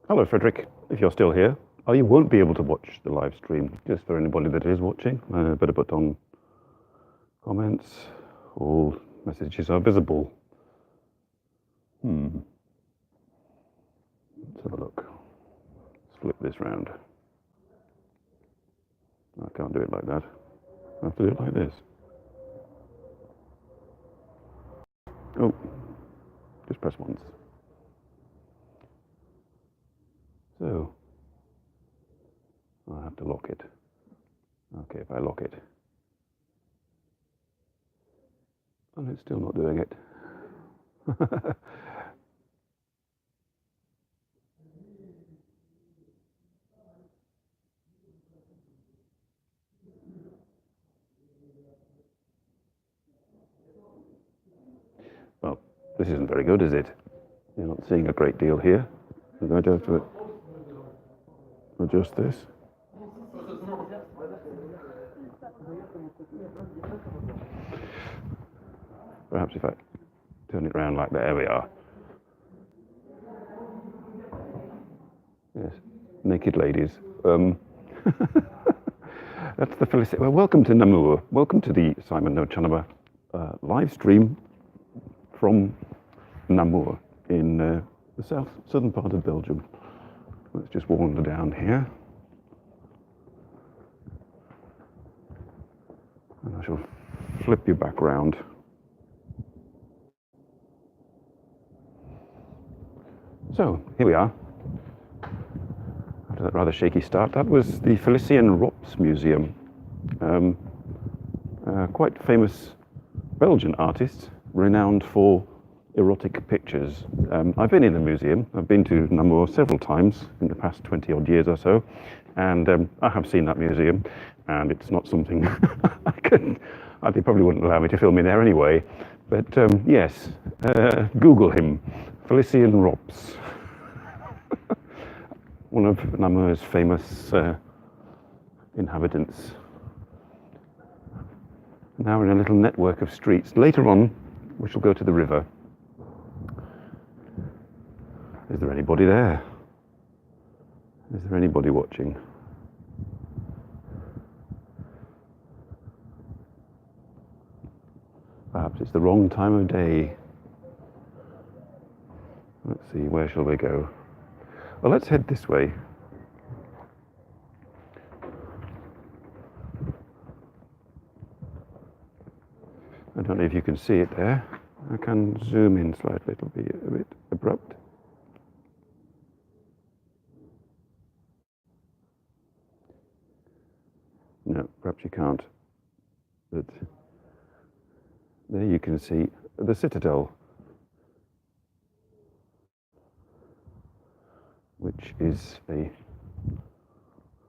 Hello, Frederick, if you're still here. Oh, you won't be able to watch the live stream, just for anybody that is watching. Better put on comments. All messages are visible. Let's have a look. Let's flip this round. I can't do it like that. I have to do it like this. Oh, just press once. So, I have to lock it. Okay, if I lock it. And it's still not doing it. Well, this isn't very good, is it? You're not seeing a great deal here. I'm going to have to adjust this. Perhaps if I turn it around like that, there we are. Yes, naked ladies. That's the Felicity. Well, welcome to Namur. Welcome to the Simon no茶の間live stream from Namur in the southern part of Belgium. Let's just wander down here. And I shall flip you back round. So, here we are. After that rather shaky start, that was the Felicity and Rops Museum. Quite famous Belgian artist, renowned for erotic pictures. I've been in the museum. I've been to Namur several times in the past 20 odd years or so, and I have seen that museum, and it's not something they probably wouldn't allow me to film in there anyway. But yes, Google him, Felicity and Rops. One of Namur's famous inhabitants. Now we're in a little network of streets. Later on, we shall go to the river. Is there anybody there? Is there anybody watching? Perhaps it's the wrong time of day. Let's see, where shall we go? Well, let's head this way. I don't know if you can see it there. I can zoom in slightly, it'll be a bit abrupt. No, perhaps you can't. But there you can see the citadel, which is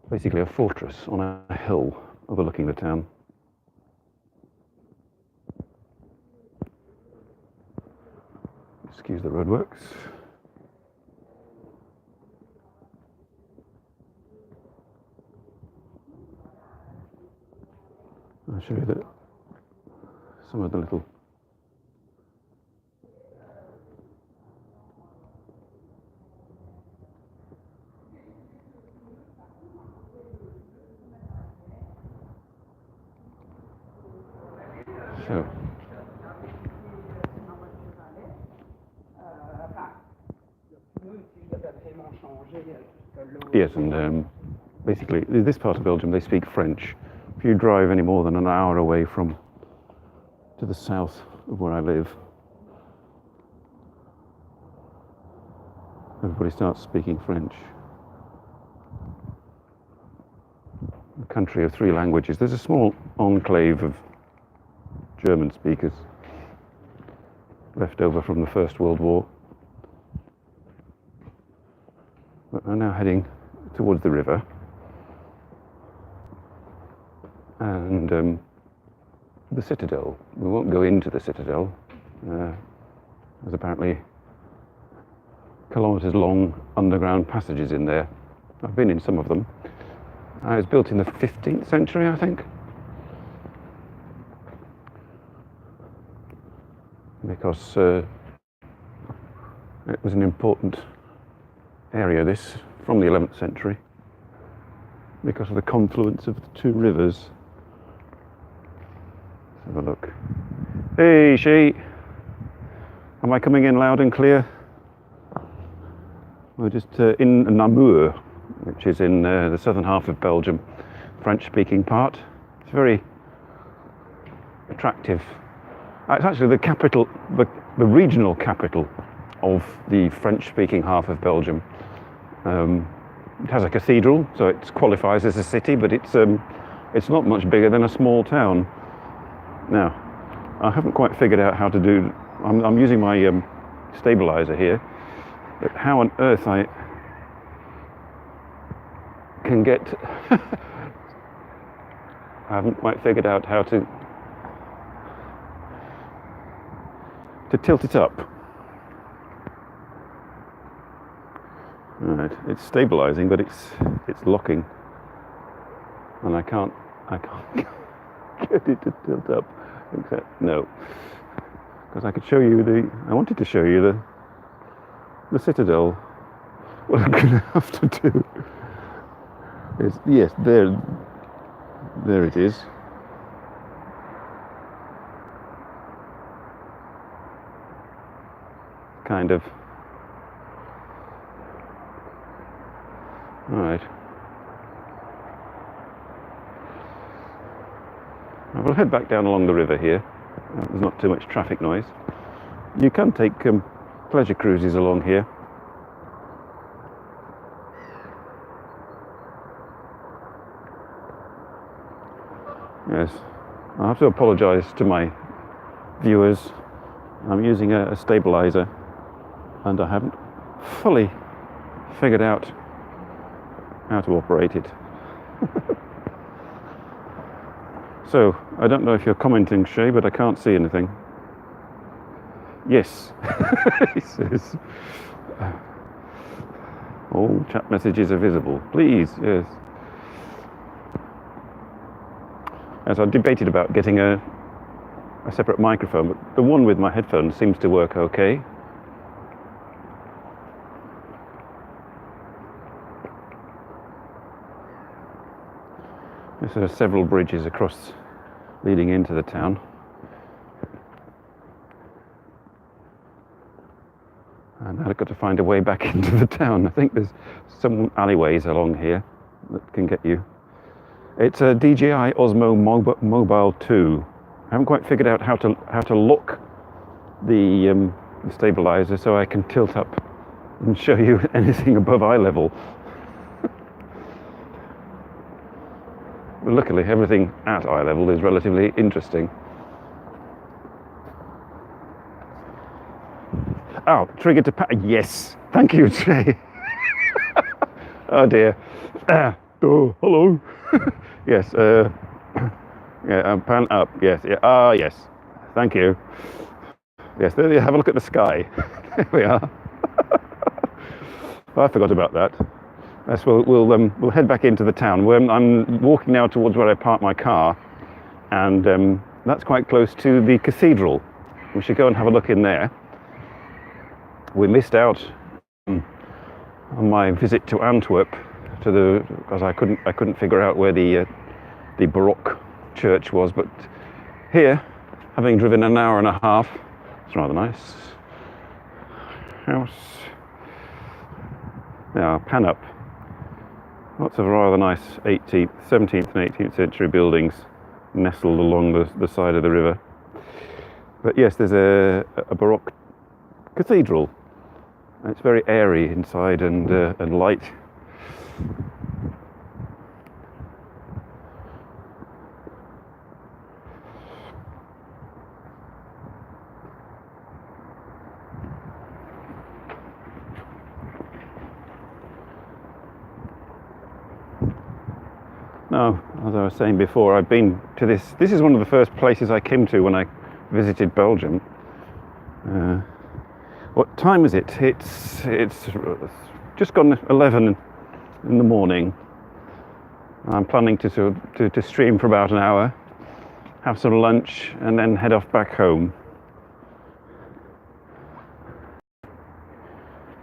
basically a fortress on a hill overlooking the town. Excuse the roadworks. I'll show you some of the little Yes, and basically, this part of Belgium, they speak French. If you drive any more than an hour away to the south of where I live, everybody starts speaking French. A country of 3 languages. There's a small enclave of German speakers left over from the First World War. We're now heading towards the river, and the citadel. We won't go into the citadel. There's apparently kilometres long underground passages in there. I've been in some of them. It was built in the 15th century, I think, because it was an important area, this, from the 11th century, because of the confluence of the two rivers. Let's have a look. Hey, she! Am I coming in loud and clear? We're just in Namur, which is in the southern half of Belgium, French-speaking part. It's very attractive. It's actually the capital, the regional capital of the French-speaking half of Belgium. It has a cathedral, so it qualifies as a city, but it's not much bigger than a small town. Now, I haven't quite figured out how to do. I'm using my stabilizer here, but how on earth I can get. I haven't quite figured out how to tilt it up. Right, it's stabilizing, but it's locking, and I can't get it to tilt up. Except no, because I could show you I wanted to show you the citadel. What I'm going to have to do is, yes, there it is. Kind of. All right. We'll head back down along the river here. There's not too much traffic noise. You can take pleasure cruises along here. Yes, I have to apologise to my viewers. I'm using a stabiliser, and I haven't fully figured out how to operate it. So, I don't know if you're commenting, Shay, but I can't see anything. Yes, he says. All chat messages are visible. Please, yes. As I debated about getting a separate microphone, but the one with my headphones seems to work okay. There are several bridges across leading into the town. And I've got to find a way back into the town. I think there's some alleyways along here that can get you. It's a DJI Osmo Mobile 2. I haven't quite figured out how to lock the stabilizer so I can tilt up and show you anything above eye level. But luckily, everything at eye level is relatively interesting. Oh, trigger to yes. Thank you, Jay. Oh dear. Oh, hello. Yes. Yeah. Pan up. Yes. Yeah. Ah, yes. Thank you. Yes. There you have a look at the sky. There we are. I forgot about that. Yes, we'll head back into the town. I'm walking now towards where I parked my car, and that's quite close to the cathedral. We should go and have a look in there. We missed out on my visit to Antwerp, because I couldn't figure out where the Baroque church was. But here, having driven an hour and a half, it's rather nice house. Now, pan up. Lots of rather nice 18th, 17th and 18th century buildings nestled along the side of the river. But yes, there's a Baroque cathedral. It's very airy inside and light. Now, as I was saying before, I've been to this. This is one of the first places I came to when I visited Belgium. What time is it? It's just gone 11 in the morning. I'm planning to stream for about an hour, have some lunch, and then head off back home.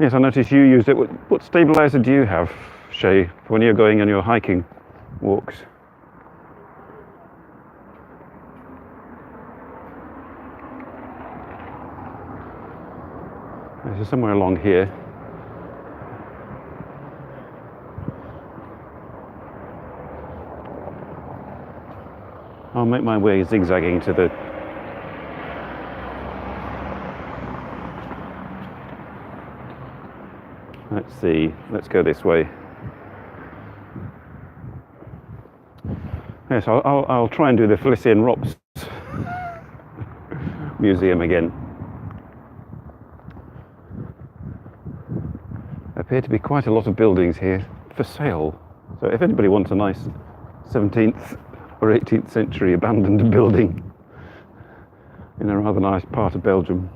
Yes, I noticed you used it. What stabilizer do you have, Shay, when you're going on your hiking walks? So somewhere along here. I'll make my way zigzagging to the... Let's see, let's go this way. Yes, I'll try and do the Felician Rops Museum again. There appear to be quite a lot of buildings here for sale. So if anybody wants a nice 17th or 18th century abandoned building in a rather nice part of Belgium.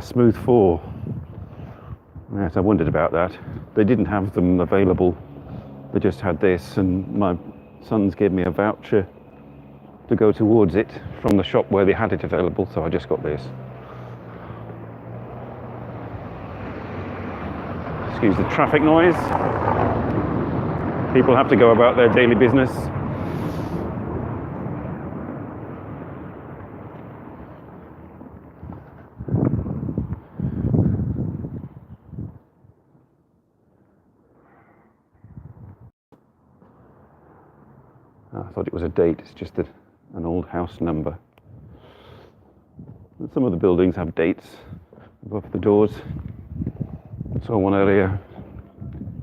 Smooth 4. Yes, I wondered about that. They didn't have them available. They just had this, and my sons gave me a voucher to go towards it from the shop where they had it available, so I just got this. Excuse the traffic noise. People have to go about their daily business. I thought it was a date, it's just an old house number. And some of the buildings have dates above the doors. I saw one earlier,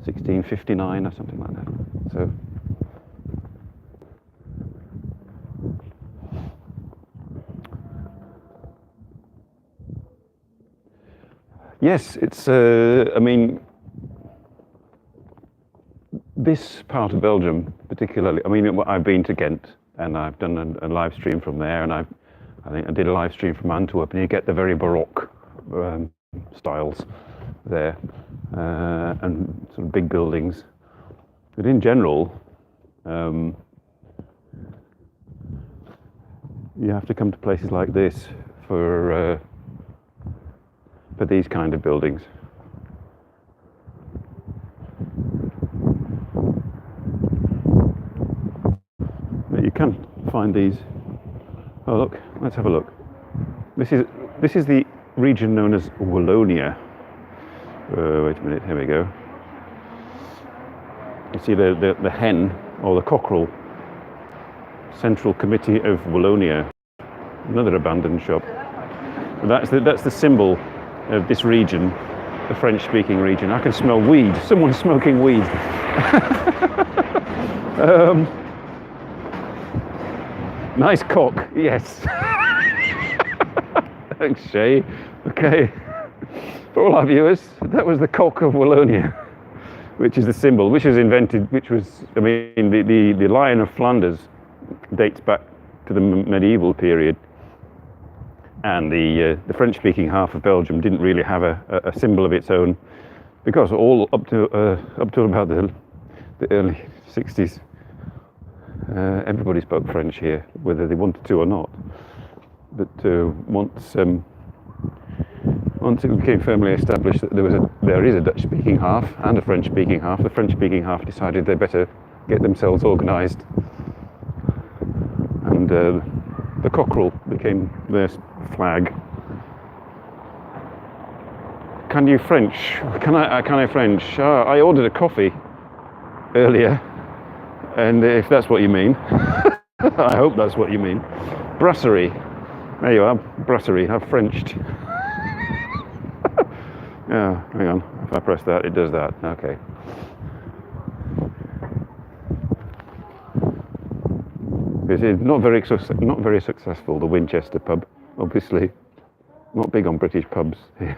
1659 or something like that. So, yes, it's, I mean, this part of Belgium particularly, I mean, I've been to Ghent and I've done a live stream from there, and I think I did a live stream from Antwerp, and you get the very Baroque styles there, and sort of big buildings. But in general, you have to come to places like this for these kind of buildings. But you can find these. Oh look, let's have a look. This is the region known as Wallonia. Wait a minute, here we go. You see the hen, or the cockerel, Central Committee of Wallonia, another abandoned shop. That's the symbol of this region, the French-speaking region. I can smell weed. Someone's smoking weed. Nice cock, yes. Thanks, Shay. Okay. For all our viewers, that was the cock of Wallonia, which is the symbol, which was invented, I mean, the Lion of Flanders dates back to the medieval period. And the French-speaking half of Belgium didn't really have a symbol of its own, because all up to about the early 60s, everybody spoke French here, whether they wanted to or not. But once it became firmly established that there is a Dutch-speaking half and a French-speaking half, the French-speaking half decided they better get themselves organised, and the cockerel became their flag. Can you French? Can I French? I ordered a coffee earlier, and if that's what you mean, I hope that's what you mean. Brasserie. There you are, brasserie. I've Frenched. Yeah, hang on. If I press that, it does that. Okay. This is not very successful, the Winchester pub, obviously. Not big on British pubs here.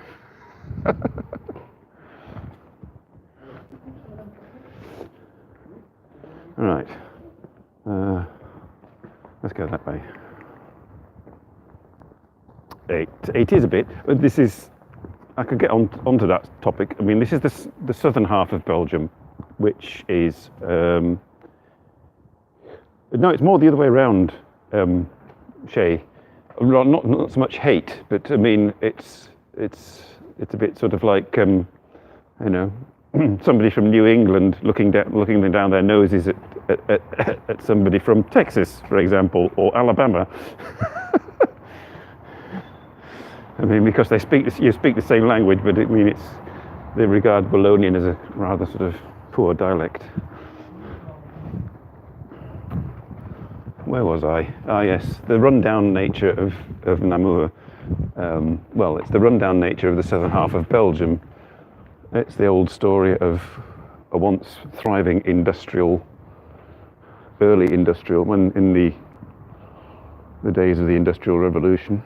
All right. Let's go that way. It is a bit, but this is, I could get onto that topic. I mean, this is the southern half of Belgium, which is, no, it's more the other way around, Shay. Not so much hate, but I mean, it's a bit sort of like you know, somebody from New England looking down their noses at somebody from Texas, for example, or Alabama. I mean, because you speak the same language, but they regard Bolognian as a rather sort of poor dialect. Where was I? Ah, yes, the rundown nature of Namur. Well, it's the rundown nature of the southern half of Belgium. It's the old story of a once thriving early industrial, when in the days of the Industrial Revolution.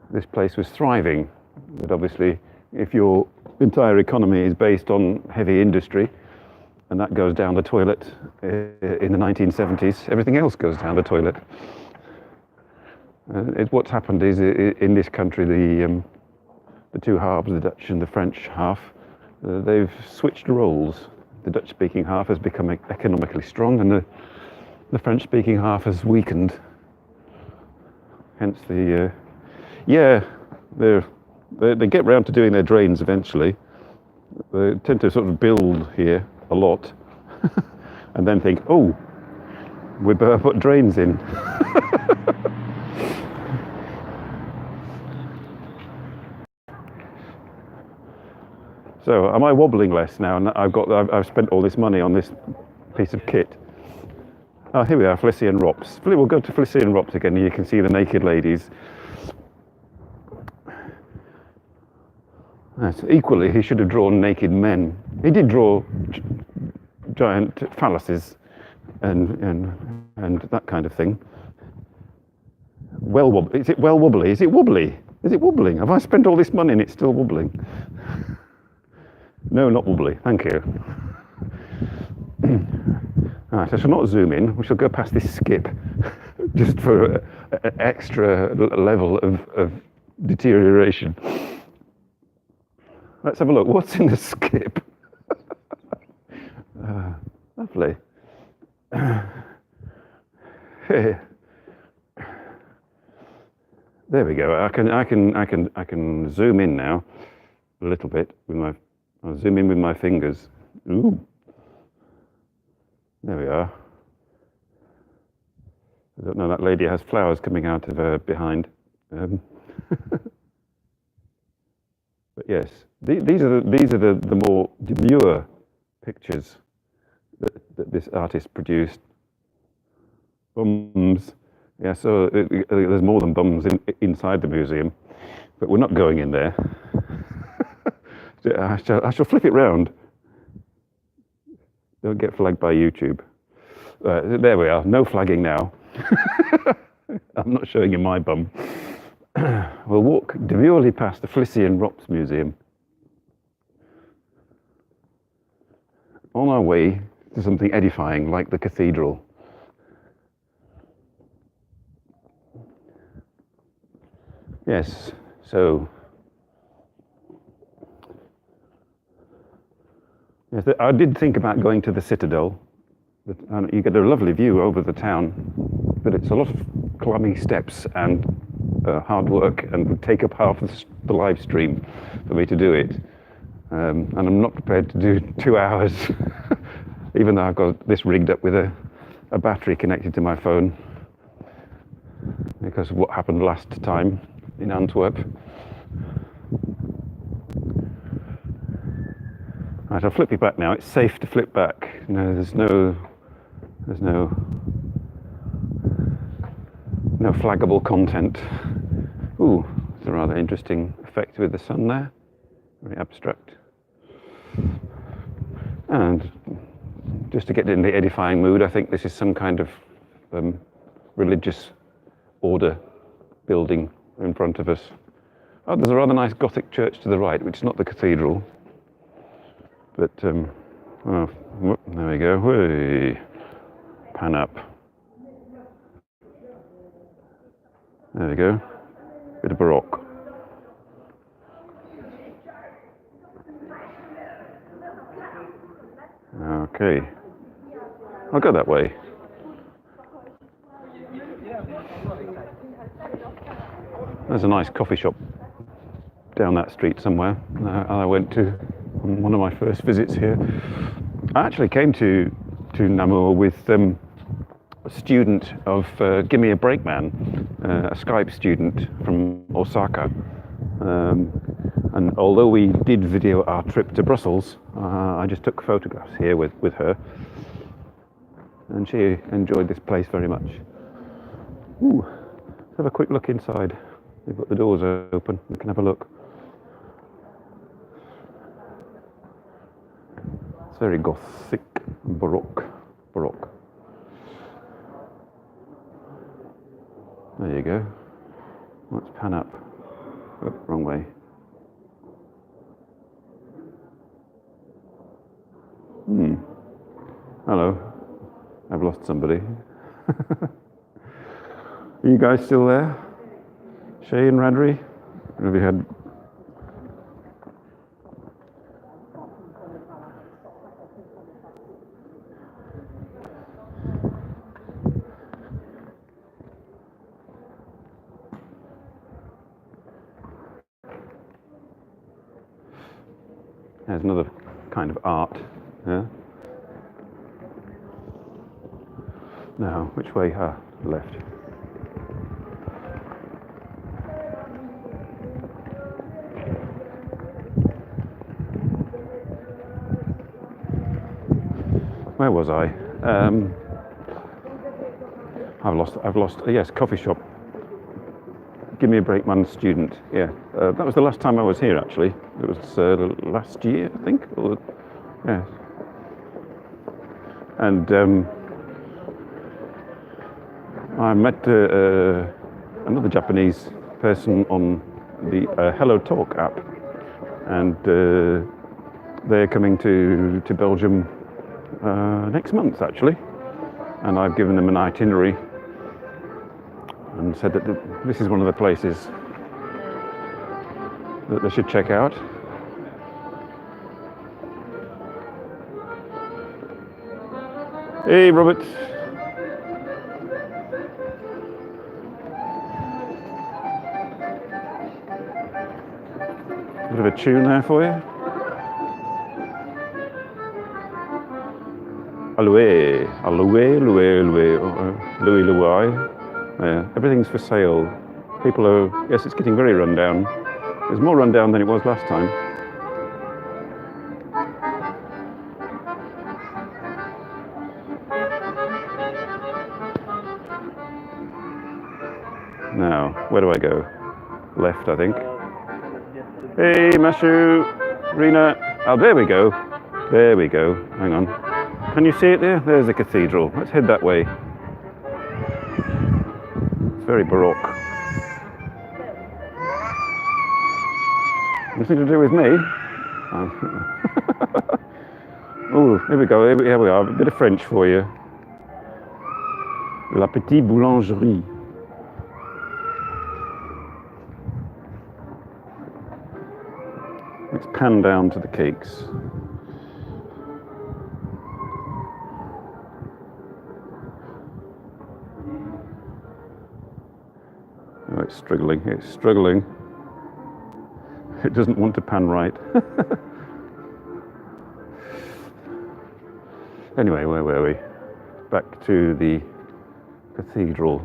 This place was thriving, but obviously if your entire economy is based on heavy industry, and that goes down the toilet in the 1970s, everything else goes down the toilet. What's happened is in this country, the two halves, the Dutch and the French half, they've switched roles. The Dutch-speaking half has become economically strong, and the French-speaking half has weakened. Hence they get round to doing their drains eventually. They tend to sort of build here a lot, and then think, oh, we better put drains in. So, am I wobbling less now? And I've spent all this money on this piece of kit. Oh, here we are, Flissy and Rops. We'll go to Flissy and Rops again, and you can see the naked ladies. Equally, he should have drawn naked men. He did draw giant phalluses and that kind of thing. Is it well wobbly? Is it wobbly? Is it wobbling? Have I spent all this money and it's still wobbling? No, not wobbly. Thank you. Right, I shall not zoom in. We shall go past this skip, just for an extra level of deterioration. Let's have a look. What's in the skip? Lovely. There we go. I can zoom in now a little bit with my. I'll zoom in with my fingers. Ooh. There we are. I don't know. That lady has flowers coming out of her behind. But yes, these are the more demure pictures that this artist produced. Bums. Yeah, so there's more than bums inside the museum, but we're not going in there. I shall flip it round. Don't get flagged by YouTube. There we are. No flagging now. I'm not showing you my bum. We'll walk demurely past the Flissy and Rops Museum on our way to something edifying like the cathedral. Yes, so yes, I did think about going to the Citadel. You get a lovely view over the town, but it's a lot of climbing steps and hard work, and would take up half the live stream for me to do it. And I'm not prepared to do 2 hours, even though I've got this rigged up with a battery connected to my phone, because of what happened last time in Antwerp. Right, I'll flip you back now. It's safe to flip back. There's no flaggable content. Ooh, it's a rather interesting effect with the sun there. Very abstract. And just to get in the edifying mood, I think this is some kind of religious order building in front of us. Oh, there's a rather nice Gothic church to the right, which is not the cathedral. But, oh, there we go. Whee. Pan up. There we go. Bit of Baroque. Okay. I'll go that way. There's a nice coffee shop down that street somewhere. I went to on one of my first visits here. I actually came to Namur with a student of Give Me a Break Man, a Skype student from Osaka. And although we did video our trip to Brussels, I just took photographs here with her. And she enjoyed this place very much. Ooh, let's have a quick look inside. They've got the doors open, we can have a look. It's very Gothic, Baroque. There you go. Let's pan up. Oh, wrong way. Hello. I've lost somebody. Are you guys still there? Shay and Radri? Have you had... There's another kind of art. Yeah. Now, which way? Left. Where was I? I've lost. Yes, coffee shop. Give Me a Break Man student. Yeah, that was the last time I was here. Actually, it was last year, I think. Yeah. And I met another Japanese person on the Hello Talk app, and they're coming to Belgium next month actually, and I've given them an itinerary and said that this is one of the places that they should check out. Hey Robert. Bit of a tune there for you. Louis, yeah, everything's for sale. People are, yes, it's getting very run down. There's more run down than it was last time. Now, where do I go? Left, I think. Hey, Mashu, Rena. Oh, there we go. There we go. Hang on. Can you see it there? There's the cathedral. Let's head that way. It's very Baroque. Nothing to do with me. Oh, here we go. Here we are. A bit of French for you. La Petite Boulangerie. Let's pan down to the cakes. Oh, it's struggling. It's struggling. It doesn't want to pan right. Anyway, where were we? Back to the cathedral.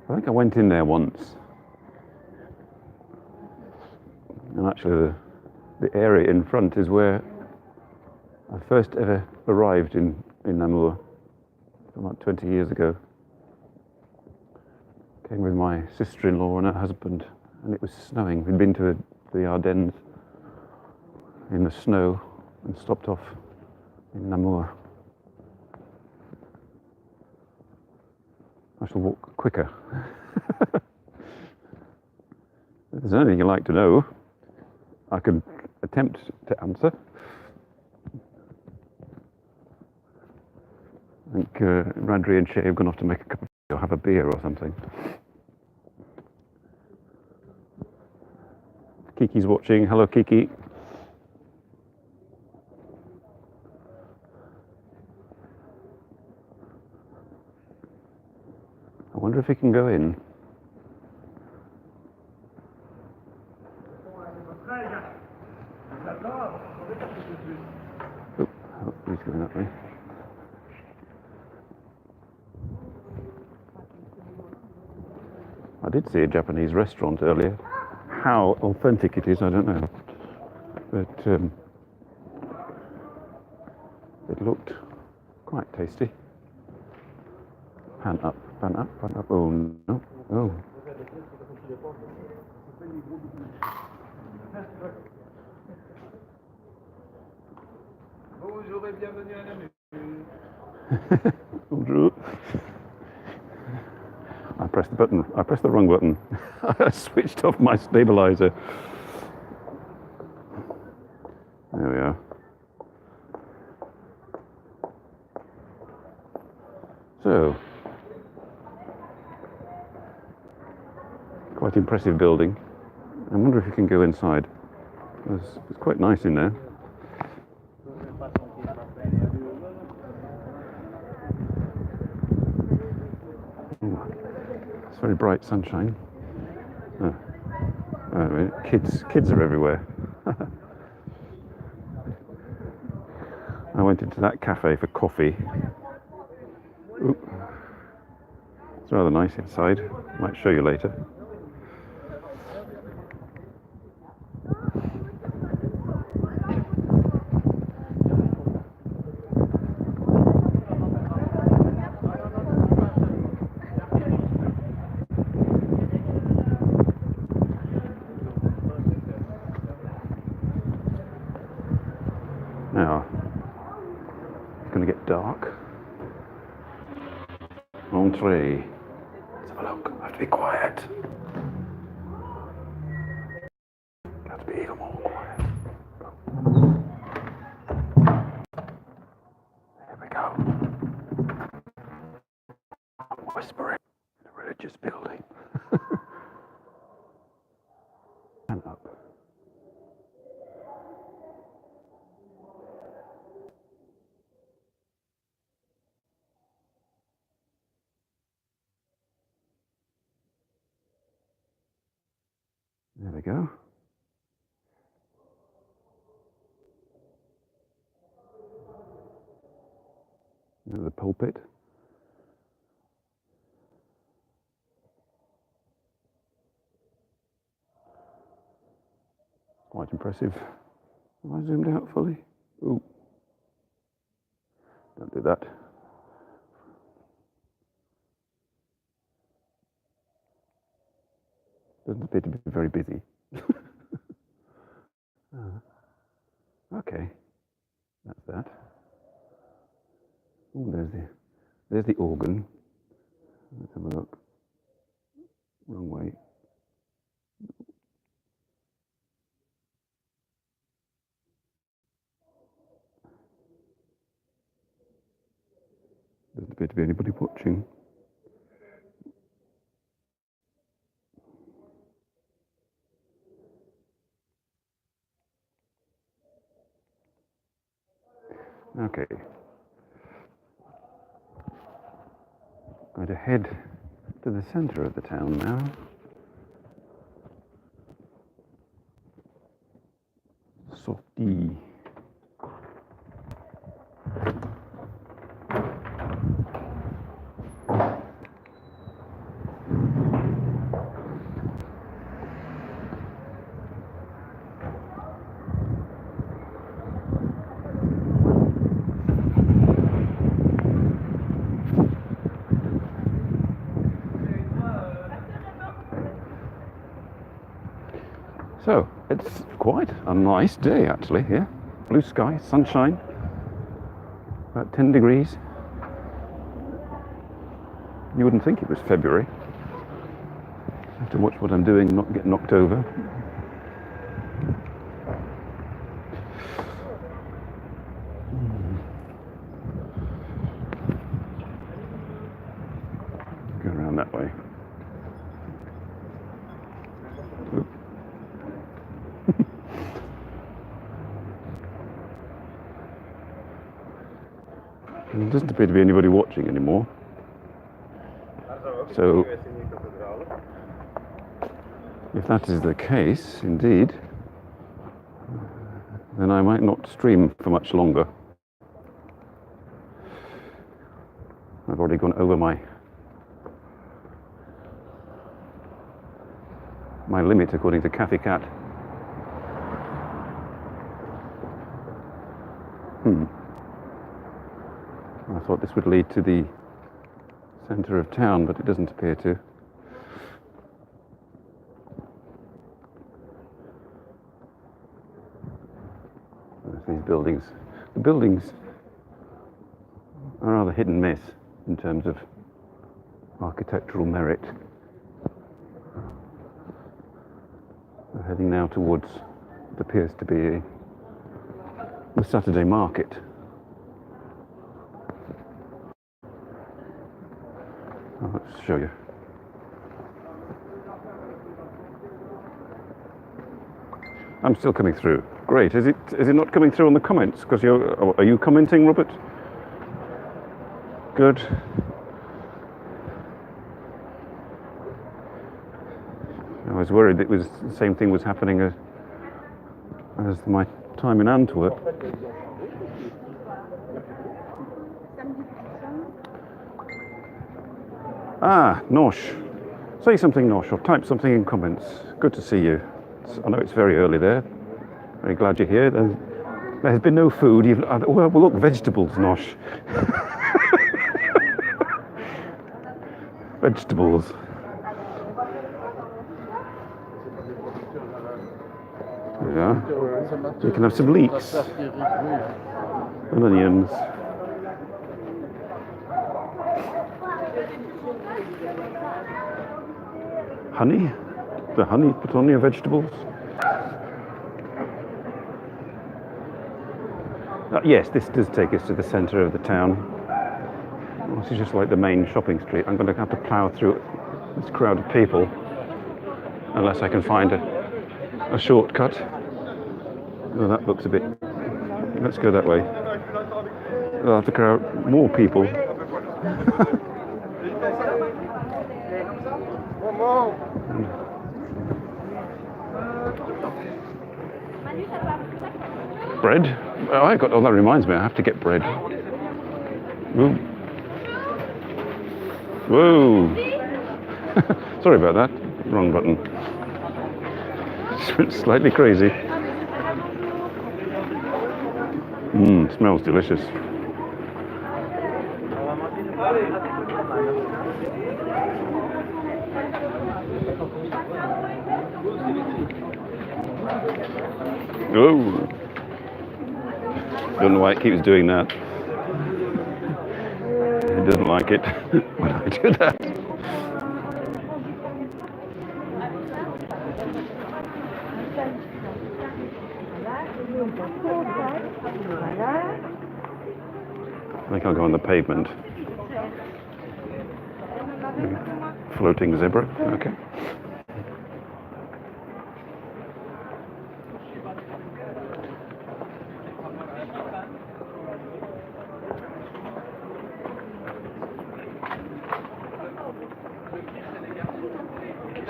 I think I went in there once. And actually the area in front is where I first ever arrived in Namur about 20 years ago. Came with my sister-in-law and her husband, and it was snowing. We'd been to the Ardennes in the snow and stopped off in Namur. I shall walk quicker. If there's anything you'd like to know, I could attempt to answer. I think Radri and Shay have gone off to make a cup of tea or have a beer or something. Kiki's watching. Hello, Kiki. wonder if he can go in. Oh, he's going that way. I did see a Japanese restaurant earlier. How authentic it is, I don't know. But it looked quite tasty. Pan up, pan up, pan up. Oh, no. Oh. Bonjour et bienvenue à Namur. Bonjour. I pressed the button. I pressed the wrong button. I switched off my stabilizer. There we are. So, quite impressive building. I wonder if you can go inside. It's quite nice in there. Ooh, it's very bright sunshine. Kids are everywhere. I went into that cafe for coffee. Ooh. It's rather nice inside. Might show you later. Now, it's going to get dark. Entree. Let's have a look. I have to be quiet. I have to be even more quiet. There we go. I'm whispering in a religious building. And up. There we go. There's the pulpit. Quite impressive. Have I zoomed out fully? Ooh. Don't do that. Doesn't appear to be very busy. Okay, that's that. Oh, there's the organ. Let's have a look. Wrong way. Doesn't appear to be anybody watching. Okay. Going to head to the centre of the town now. Sortie. So, it's quite a nice day actually here. Blue sky, sunshine, about 10 degrees. You wouldn't think it was February. I have to watch what I'm doing, not get knocked over. Go around that way. Oop. There doesn't appear to be anybody watching anymore. So, if that is the case, indeed, then I might not stream for much longer. I've already gone over my limit according to Kathy Cat. I thought this would lead to the centre of town, but it doesn't appear to. There's these buildings. The buildings are rather hit and miss in terms of architectural merit. We're heading now towards what appears to be the Saturday market. Let's show you. I'm still coming through. Great. Is it not coming through on the comments? Because are you commenting, Robert? Good. I was worried it was the same thing was happening as my time in Antwerp. Ah, Nosh. Say something, Nosh, or type something in comments. Good to see you. I know it's very early there. Very glad you're here. There's been no food. Well, look, vegetables, Nosh. Vegetables. Yeah. You can have some leeks and onions. Honey? The honey put on your vegetables? Yes, this does take us to the centre of the town. This is just like the main shopping street. I'm going to have to plough through this crowd of people unless I can find a shortcut. Oh, that looks a bit... Let's go that way. I'll have to crowd more people. Bread? Oh, that reminds me, I have to get bread. Whoa. Whoa. Sorry about that. Wrong button. Slightly crazy. Smells delicious. Oh. Don't know why it keeps doing that. It doesn't like it when I do that. I think I'll go on the pavement. Floating zebra, okay.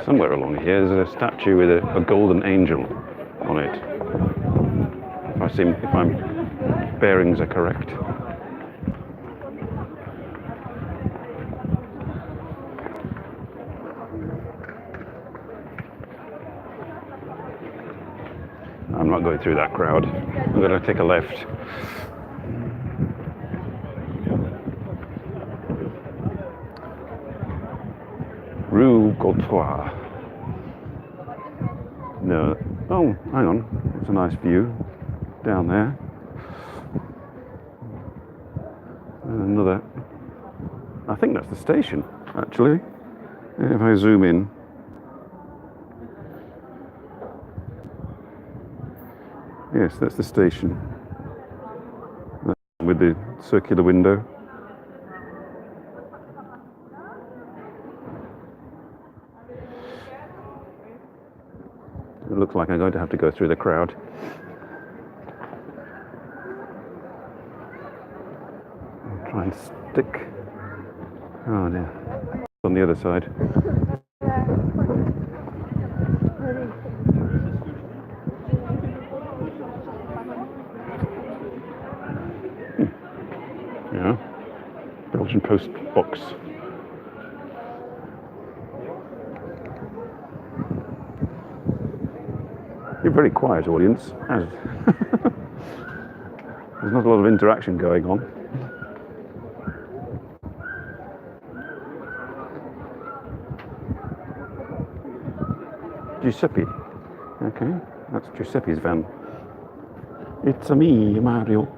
Somewhere along here there's a statue with a golden angel on it. If my bearings are correct. I'm not going through that crowd. I'm going to take a left. Rue Godefroy. No. Oh, hang on. It's a nice view down there. And another. I think that's the station, actually. If I zoom in. Yes, that's the station. With the circular window. It looks like I'm going to have to go through the crowd. I'll try and stick. Oh dear. on the other side. Yeah, Belgian post box. You're a very quiet audience. There's not a lot of interaction going on. Giuseppe. Okay, that's Giuseppe's van. It's me, Mario.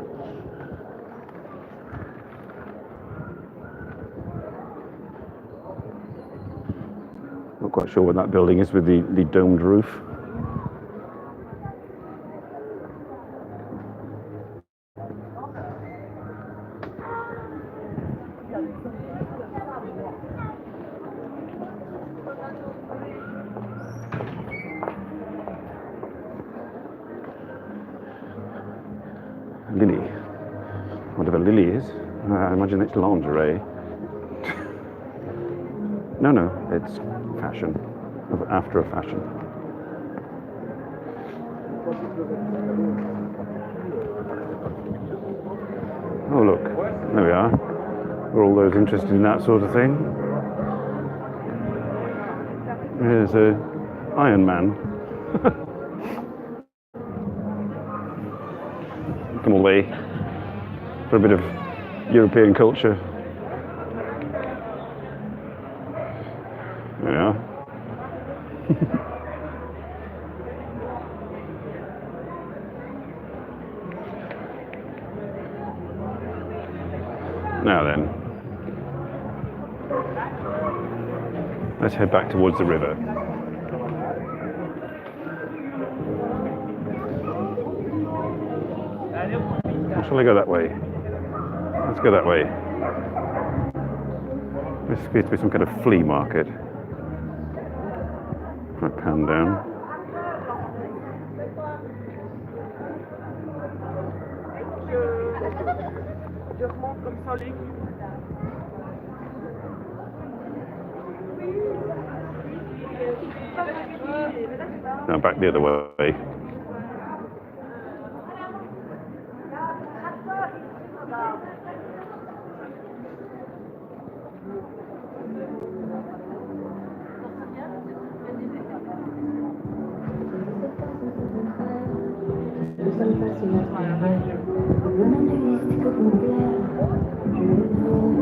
Not quite sure what that building is with the domed roof. Lily. Whatever Lily is. I imagine it's lingerie. No, it's fashion. After a fashion. Oh look, there we are. For all those interested in that sort of thing. Here's Iron Man. Come all the way for a bit of European culture. Yeah. Now then, let's head back towards the river. Or shall I go that way? Let's go that way. This appears to be some kind of flea market. Right, pan down. Now back the other way.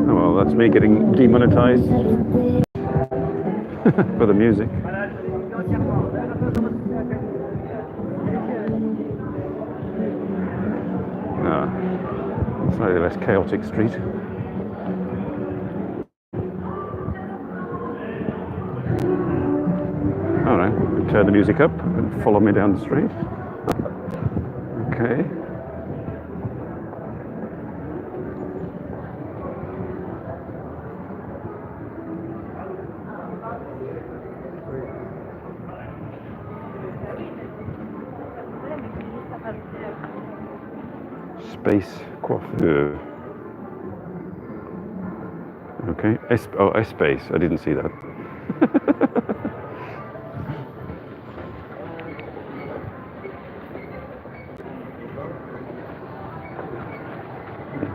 Oh well, that's me getting demonetized for the music. Slightly less chaotic street. Alright, turn the music up and follow me down the street. Okay. Space coiffure. Okay, space. I didn't see that.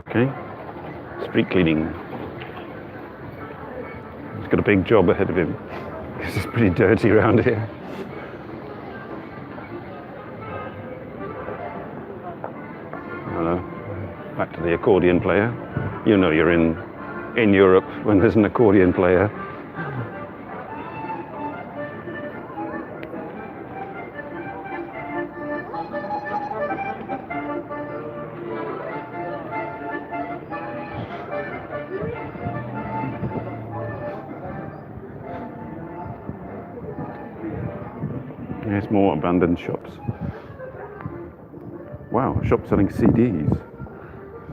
Okay, street cleaning. He's got a big job ahead of him because it's pretty dirty around here. Back to the accordion player. You know you're in Europe when there's an accordion player. There's more abandoned shops. Wow, a shop selling CDs.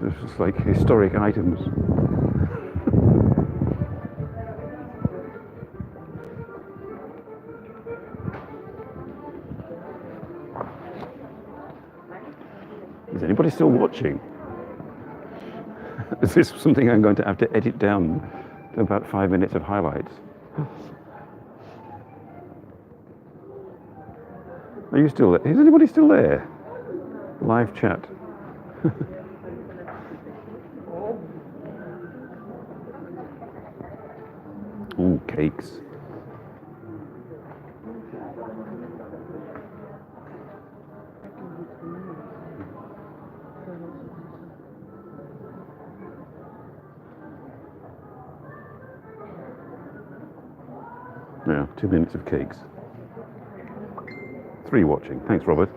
It's just like historic items. Is anybody still watching? Is this something I'm going to have to edit down about 5 minutes of highlights. Are you still there? Is anybody still there? Live chat. Ooh, cakes. Now, 2 minutes of cakes. 3 watching. Thanks, Robert.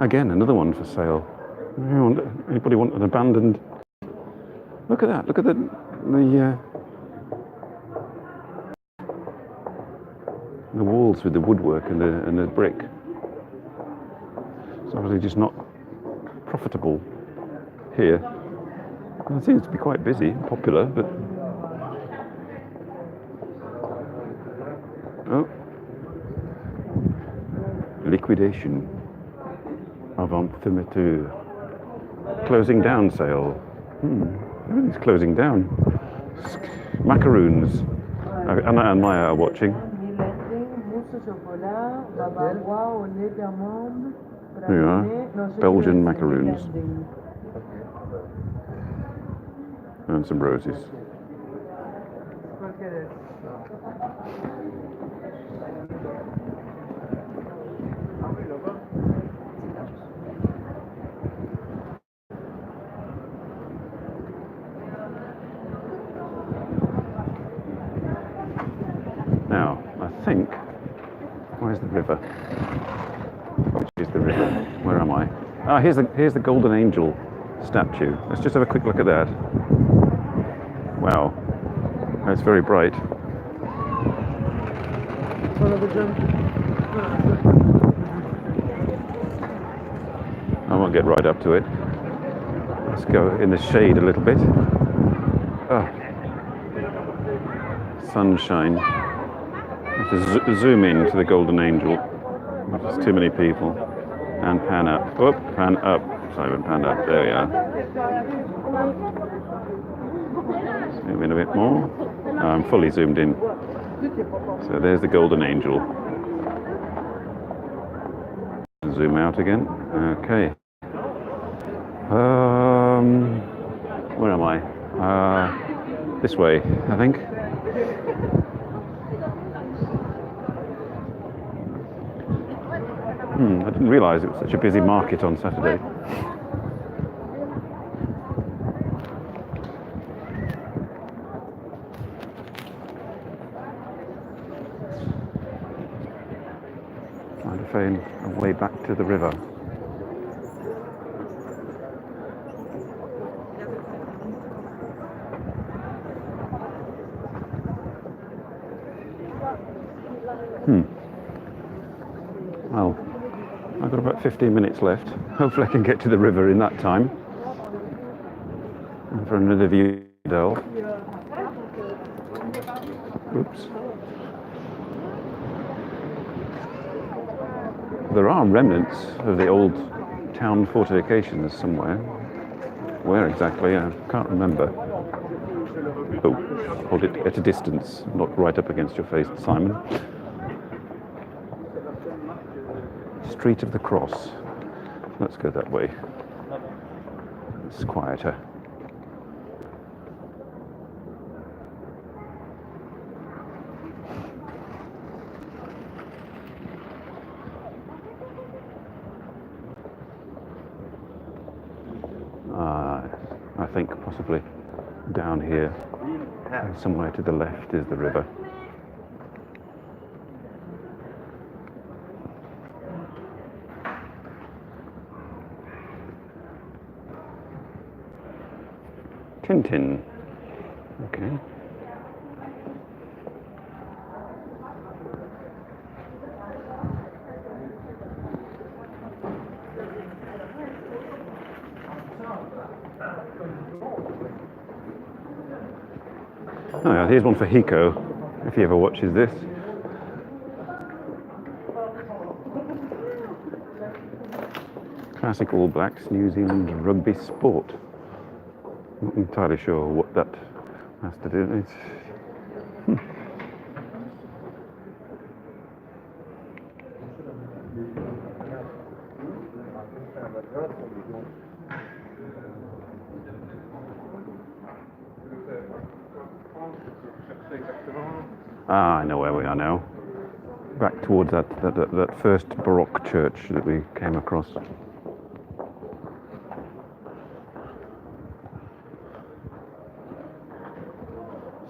Again, another one for sale. Anybody want an abandoned? Look at that! Look at the walls with the woodwork and the brick. It's obviously just not profitable here. And it seems to be quite busy, popular, but oh, liquidation. Avant fermeture. Closing down sale. Everything's closing down. Macaroons. Anna and Maya are watching. There you are. Belgian macaroons. And some roses. Now, I think, where's the river? Which is the river? Where am I? Ah, here's the golden angel statue. Let's just have a quick look at that. Wow, that's very bright. I won't get right up to it. Let's go in the shade a little bit. Oh. Sunshine. Have to zoom in to the golden angel. There's too many people. And pan up. Oh, pan up. Simon, pan up. There we are. Zoom in a bit more. Oh, I'm fully zoomed in. So there's the golden angel. Zoom out again. Okay. Where am I? This way, I think. I didn't realise it was such a busy market on Saturday. Trying to find a way back to the river. Well, I've got about 15 minutes left. Hopefully I can get to the river in that time. And for another view, Del. Oops. There are remnants of the old town fortifications somewhere. Where exactly? I can't remember. Oh, hold it at a distance, not right up against your face, Simon. Street of the Cross. Let's go that way. It's quieter. I think possibly down here, somewhere to the left, is the river. Tintin. Okay. Oh yeah, here's one for Hiko, if he ever watches this. Classic All Blacks New Zealand rugby sport. Not entirely sure what that has to do with it. Ah, I know where we are now. Back towards that first Baroque church that we came across.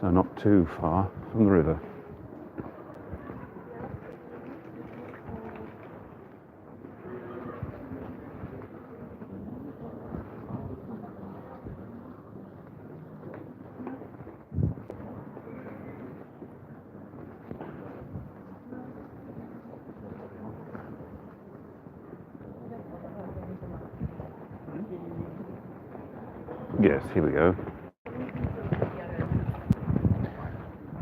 So not too far from the river. Yes, here we go.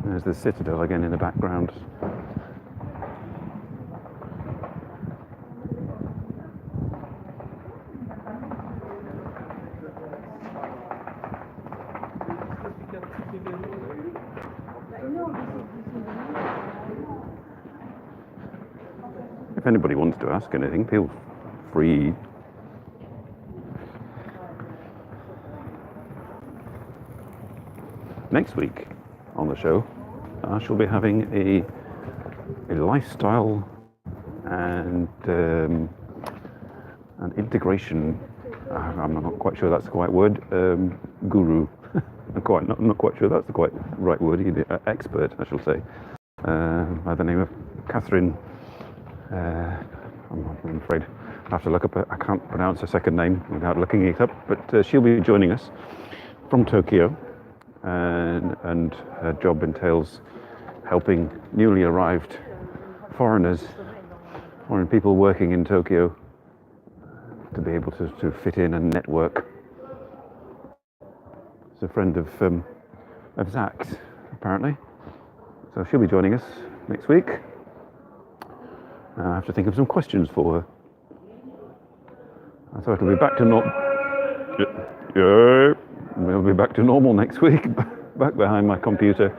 There's the citadel again in the background. If anybody wants to ask anything, feel free. Next week on the show, I shall be having a lifestyle and an integration. I'm not quite sure that's the right word. Guru. I'm not quite sure that's the quite right word either. Expert, I shall say, by the name of Catherine. I'm afraid I have to look up. I can't pronounce her second name without looking it up. But she'll be joining us from Tokyo. And her job entails helping newly arrived foreign people working in Tokyo to be able to fit in and network. She's a friend of Zach's, apparently. So she'll be joining us next week. I have to think of some questions for her. I thought it'll be back to Yeah. We'll be back to normal next week, back behind my computer.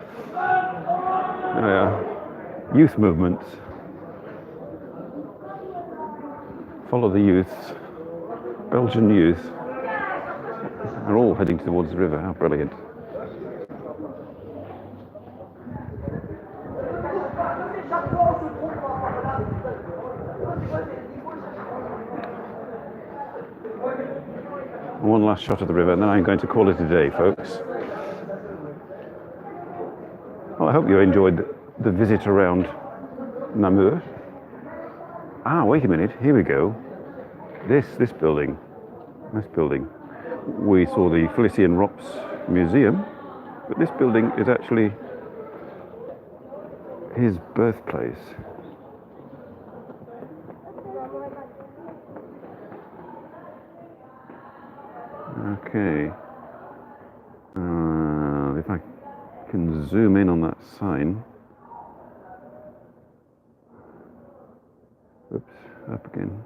Youth movements. Follow the youths. Belgian youth are all heading towards the river. How brilliant. One last shot of the river, and then I'm going to call it a day, folks. Well, I hope you enjoyed the visit around Namur. Ah, wait a minute, here we go. This building. We saw the Felician Rops Museum, but this building is actually his birthplace. Okay. If I can zoom in on that sign. Oops, up again.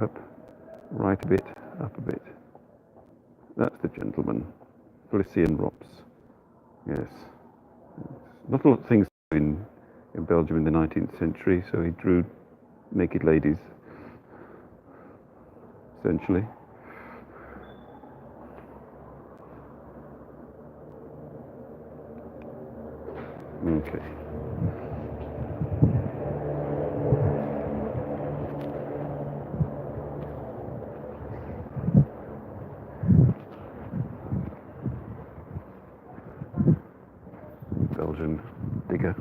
Up. Right a bit, up a bit. That's the gentleman. Felician Rops. Yes. Not a lot of things in Belgium in the 19th century, so he drew naked ladies, essentially. Okay. Belgian digger.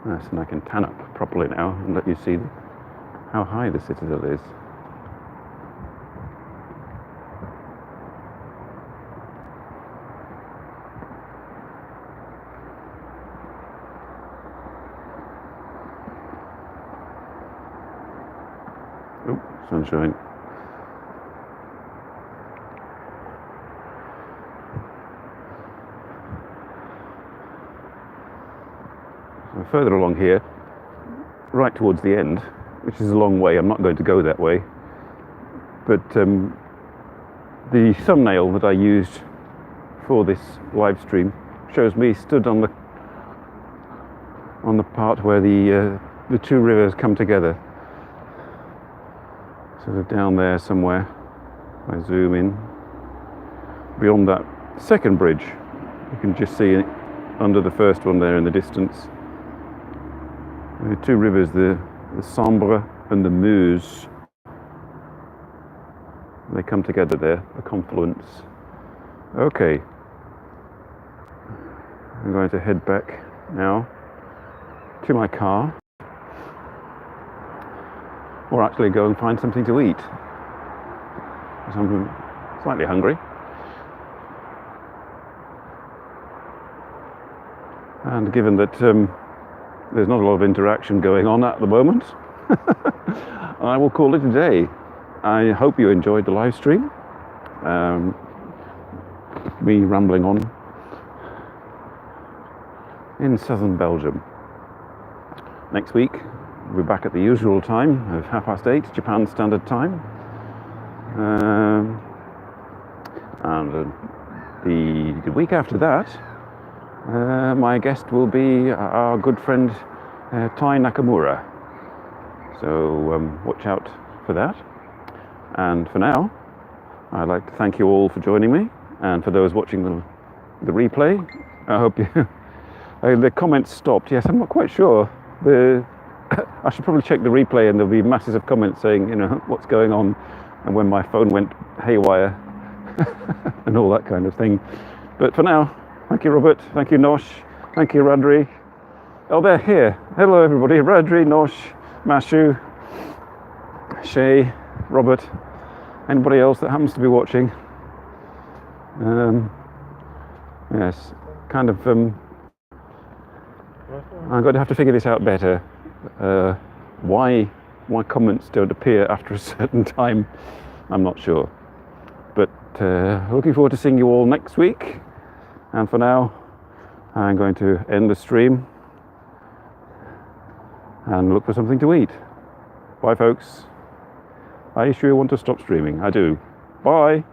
Yes, and I can tan up properly now and let you see how high the citadel is. sunshine. So further along here, right towards the end, which is a long way, I'm not going to go that way, but the thumbnail that I used for this live stream shows me stood on the part where the two rivers come together, sort of down there somewhere. I zoom in beyond that second bridge, you can just see it under the first one there in the distance. The two rivers, the Sambre and the Meuse, they come together there, a confluence. Okay, I'm going to head back now to my car, or actually go and find something to eat, because I'm slightly hungry. And given that there's not a lot of interaction going on at the moment, I will call it a day. I hope you enjoyed the live stream. Me rambling on in southern Belgium. Next week, we'll be back at the usual time of 8:30 Japan Standard Time. And the week after that, my guest will be our good friend Tai Nakamura. So watch out for that. And for now, I'd like to thank you all for joining me, and for those watching the replay, I hope you... the comments stopped. Yes, I'm not quite sure. I should probably check the replay, and there'll be masses of comments saying, you know, what's going on, and when my phone went haywire, and all that kind of thing. But for now, thank you, Robert. Thank you, Nosh. Thank you, Radri. Oh, they're here. Hello, everybody. Radri, Nosh, Mashu, Shay, Robert, anybody else that happens to be watching. Yes, kind of... I'm going to have to figure this out better. Why comments don't appear after a certain time, I'm not sure. But looking forward to seeing you all next week. And for now, I'm going to end the stream and look for something to eat. Bye, folks. Are you sure you want to stop streaming? I do. Bye.